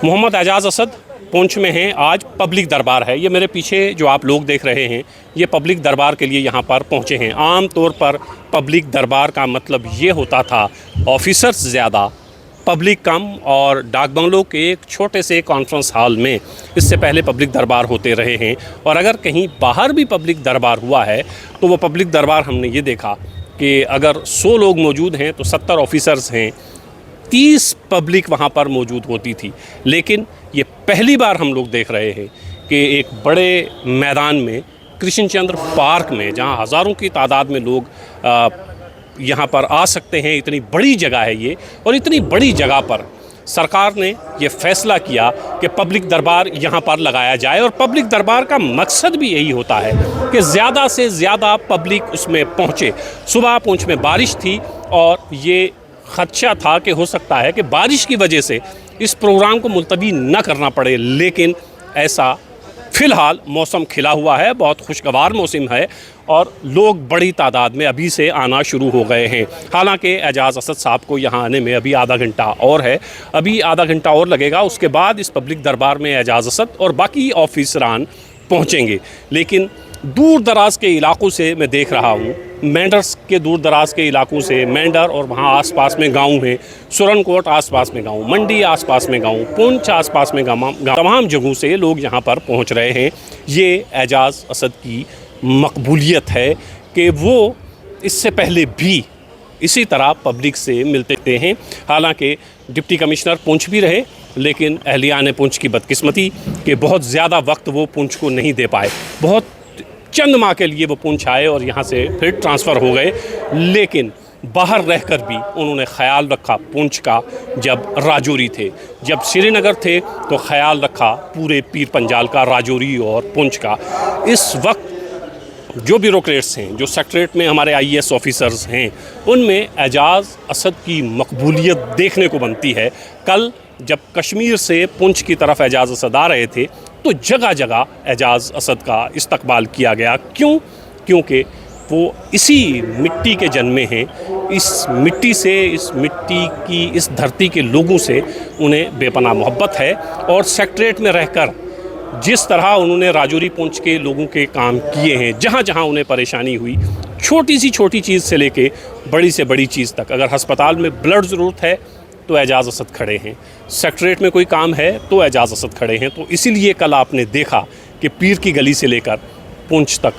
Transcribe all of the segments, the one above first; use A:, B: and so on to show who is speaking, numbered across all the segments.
A: मोहम्मद एजाज़ असद पुंछ में हैं। आज पब्लिक दरबार है। ये मेरे पीछे जो आप लोग देख रहे हैं, ये पब्लिक दरबार के लिए यहाँ पर पहुँचे हैं। आम तौर पर पब्लिक दरबार का मतलब ये होता था ऑफिसर्स ज़्यादा, पब्लिक कम और डाक बंगलों के एक छोटे से कॉन्फ्रेंस हॉल में इससे पहले पब्लिक दरबार होते रहे हैं। और अगर कहीं बाहर भी पब्लिक दरबार हुआ है तो वो पब्लिक दरबार हमने ये देखा कि अगर 100 लोग मौजूद हैं तो 70 ऑफिसर्स हैं, 30 पब्लिक वहाँ पर मौजूद होती थी। लेकिन ये पहली बार हम लोग देख रहे हैं कि एक बड़े मैदान में, कृष्णचंद्र पार्क में, जहाँ हज़ारों की तादाद में लोग यहाँ पर आ सकते हैं, इतनी बड़ी जगह है ये, और इतनी बड़ी जगह पर सरकार ने ये फैसला किया कि पब्लिक दरबार यहाँ पर लगाया जाए। और पब्लिक दरबार का मकसद भी यही होता है कि ज़्यादा से ज़्यादा पब्लिक उसमें पहुँचे। सुबह पुंछ में बारिश थी और ये खदशा था कि हो सकता है कि बारिश की वजह से इस प्रोग्राम को मुलतवी न करना पड़े, लेकिन ऐसा फ़िलहाल मौसम खिला हुआ है, बहुत खुशगवार मौसम है और लोग बड़ी तादाद में अभी से आना शुरू हो गए हैं। हालांकि एजाज़ असद साहब को यहाँ आने में अभी आधा घंटा और है, अभी आधा घंटा और लगेगा। उसके बाद इस पब्लिक दरबार में एजाज़ असद और बाकी ऑफिसरान पहुँचेंगे। लेकिन दूर दराज के इलाक़ों से मैं देख रहा हूँ, मेंढर्स के दूर दराज के इलाक़ों से, मेंढर और वहाँ आसपास में गांव हैं, सुरनकोट आसपास में गांव, मंडी आसपास में गांव, पुंछ आसपास में गांव, तमाम जगहों से लोग यहाँ पर पहुँच रहे हैं। ये एजाज़ असद की मकबूलियत है कि वो इससे पहले भी इसी तरह पब्लिक से मिलते हैं। हालांकि डिप्टी कमिश्नर पुंछ भी रहे, लेकिन अहलियान पुंछ की बदकिस्मती कि बहुत ज़्यादा वक्त वो पुंछ को नहीं दे पाए। बहुत चंद माह के लिए वो पुंछ आए और यहाँ से फिर ट्रांसफ़र हो गए, लेकिन बाहर रहकर भी उन्होंने ख़याल रखा पुंछ का। जब राजौरी थे, जब श्रीनगर थे, तो ख़याल रखा पूरे पीर पंजाल का, राजौरी और पुंछ का। इस वक्त जो ब्यूरोक्रेट्स हैं, जो सेक्रेटरीट में हमारे IAS ऑफिसर्स हैं, उनमें एजाज़ असद की मकबूलियत देखने को बनती है। कल जब कश्मीर से पुंछ की तरफ एजाज़ असद आ रहे थे तो जगह जगह एजाज़ असद का इस्तकबाल किया गया। क्यों? क्योंकि वो इसी मिट्टी के जन्मे हैं, इस मिट्टी से, इस मिट्टी की, इस धरती के लोगों से उन्हें बेपनाह मोहब्बत है। और सेक्रेटरीट में रहकर जिस तरह उन्होंने राजौरी पुंछ के लोगों के काम किए हैं, जहाँ जहाँ उन्हें परेशानी हुई, छोटी सी छोटी चीज़ से लेके बड़ी से बड़ी चीज़ तक, अगर अस्पताल में ब्लड ज़रूरत है तो एजाज़ असद खड़े हैं, सेक्रेटरीट में कोई काम है तो एजाज़ असद खड़े हैं। तो इसीलिए कल आपने देखा कि पीर की गली से लेकर पुंछ तक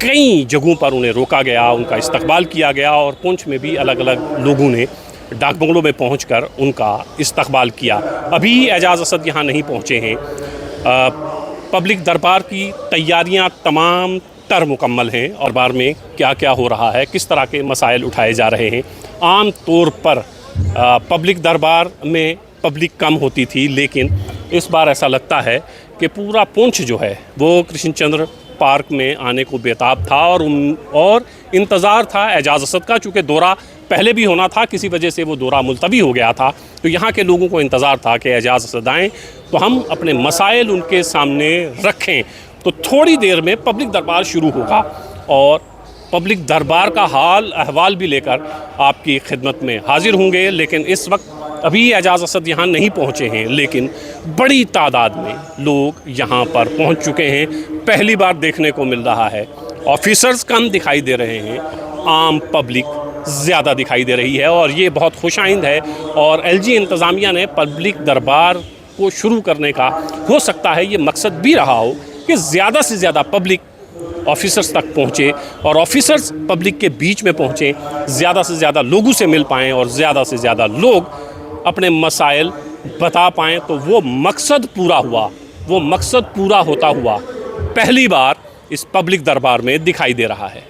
A: कई जगहों पर उन्हें रोका गया, उनका इस्तकबाल किया गया। और पुंछ में भी अलग अलग लोगों ने डाक बंगलों में पहुंचकर उनका इस्तकबाल किया। अभी एजाज़ असद यहाँ नहीं पहुँचे हैं। पब्लिक दरबार की तैयारियाँ तमाम तर मुकम्मल हैं और दरबार में क्या क्या हो रहा है, किस तरह के मसाइल उठाए जा रहे हैं। आम तौर पर पब्लिक दरबार में पब्लिक कम होती थी, लेकिन इस बार ऐसा लगता है कि पूरा पुंछ जो है वो कृष्णचंद्र पार्क में आने को बेताब था। और इंतज़ार था एजाज़ असद का, चूँकि दौरा पहले भी होना था, किसी वजह से वो दौरा मुलतवी हो गया था, तो यहाँ के लोगों को इंतज़ार था कि एजाज़ असद आएँ तो हम अपने मसाइल उनके सामने रखें। तो थोड़ी देर में पब्लिक दरबार शुरू होगा और पब्लिक दरबार का हाल अहवाल भी लेकर आपकी खिदमत में हाजिर होंगे। लेकिन इस वक्त अभी एजाज़ असद यहाँ नहीं पहुँचे हैं, लेकिन बड़ी तादाद में लोग यहाँ पर पहुँच चुके हैं। पहली बार देखने को मिल रहा है, ऑफिसर्स कम दिखाई दे रहे हैं, आम पब्लिक ज़्यादा दिखाई दे रही है और ये बहुत खुशाइंद है। और LG इंतज़ामिया ने पब्लिक दरबार को शुरू करने का, हो सकता है ये मकसद भी रहा हो कि ज़्यादा से ज़्यादा पब्लिक ऑफिसर्स तक पहुँचे और ऑफिसर्स पब्लिक के बीच में पहुँचे, ज़्यादा से ज़्यादा लोगों से मिल पाएँ और ज़्यादा से ज़्यादा लोग अपने मसाइल बता पाएँ। तो वो मकसद पूरा हुआ, वो मकसद पूरा होता हुआ पहली बार इस पब्लिक दरबार में दिखाई दे रहा है।